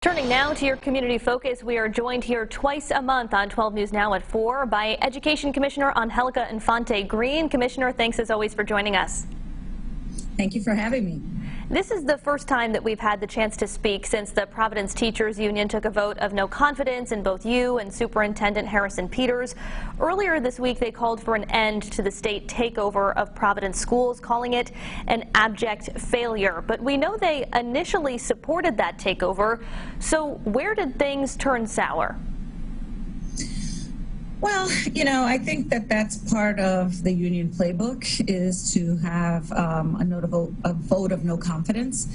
Turning now to your community focus, we are joined here twice a month on 12 News Now at 4 by Education Commissioner Angélica Infante-Green. Commissioner, thanks as always for joining us. Thank you for having me. This is the first time that we've had the chance to speak since the Providence Teachers Union took a vote of no confidence in both you and Superintendent Harrison Peters. Earlier this week, they called for an end to the state takeover of Providence schools, calling it an abject failure. But we know they initially supported that takeover. So where did things turn sour? Well, I think that's part of the union playbook is to have a vote of no confidence.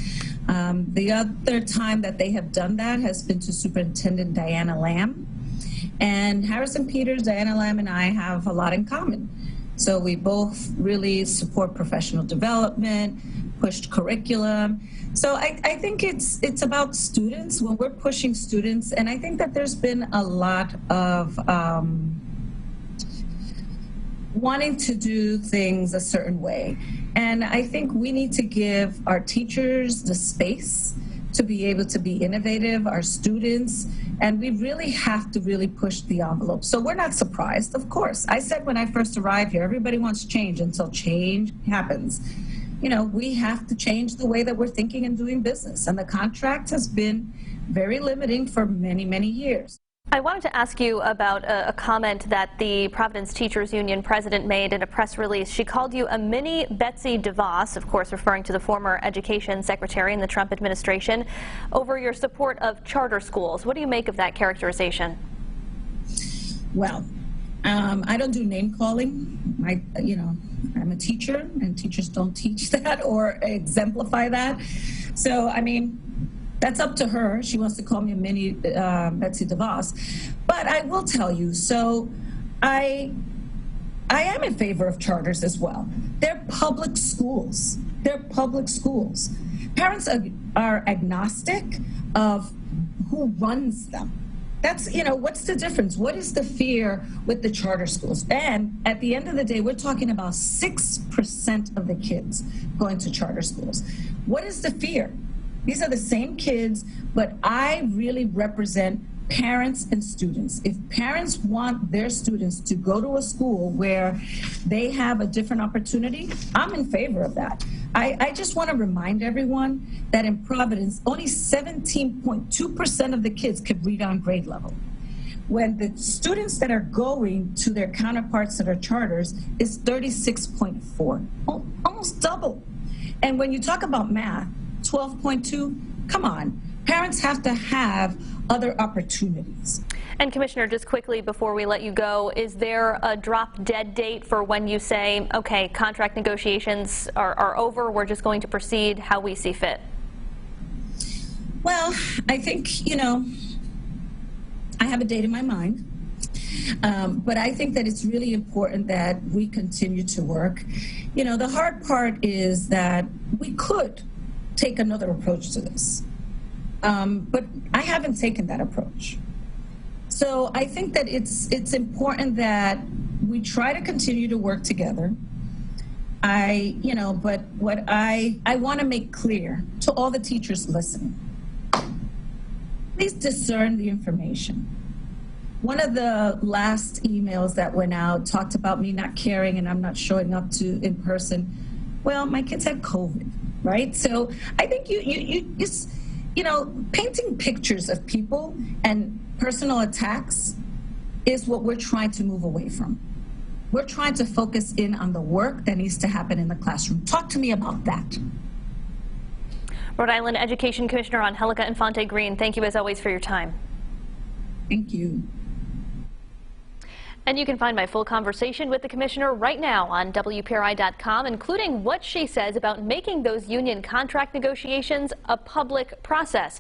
The other time that they have done that has been to Superintendent Diana Lamb. And Harrison Peters, Diana Lamb, and I have a lot in common. So we both really support professional development, pushed curriculum. So I think it's about students when we're pushing students, and I think that there's been a lot of wanting to do things a certain way. And I think we need to give our teachers the space to be able to be innovative, our students, and we really have to really push the envelope. So we're not surprised, of course. I said when I first arrived here, everybody wants change until change happens. We have to change the way that we're thinking and doing business. And the contract has been very limiting for many, many years. I wanted to ask you about a comment that the Providence Teachers Union president made in a press release. She called you a mini Betsy DeVos, of course referring to the former education secretary in the Trump administration, over your support of charter schools. What do you make of that characterization? Well, I don't do name calling. I'm a teacher, and teachers don't teach that or exemplify that. So, that's up to her. She wants to call me a mini Betsy DeVos. But I will tell you, so I am in favor of charters as well. They're public schools. They're public schools. Parents are agnostic of who runs them. That's, what's the difference? What is the fear with the charter schools? And at the end of the day, we're talking about 6% of the kids going to charter schools. What is the fear? These are the same kids, but I really represent parents and students. If parents want their students to go to a school where they have a different opportunity, I'm in favor of that. I just want to remind everyone that in Providence, only 17.2% of the kids could read on grade level. When the students that are going to their counterparts that are charters is 36.4, almost double. And when you talk about math, 12.2, come on. Parents have to have other opportunities. And Commissioner, just quickly before we let you go, is there a drop dead date for when you say, okay, contract negotiations are over, we're just going to proceed how we see fit? Well, I think, I have a date in my mind. But I think that it's really important that we continue to work. The hard part is that we could take another approach to this. But I haven't taken that approach. So I think that it's important that we try to continue to work together. But what I want to make clear to all the teachers listening, please discern the information. One of the last emails that went out talked about me not caring and I'm not showing up in person. Well, my kids had COVID. Right? So I think painting pictures of people and personal attacks is what we're trying to move away from. We're trying to focus in on the work that needs to happen in the classroom. Talk to me about that. Rhode Island Education Commissioner Angélica Infante-Green, thank you as always for your time. Thank you. And you can find my full conversation with the Commissioner right now on WPRI.com, including what she says about making those union contract negotiations a public process.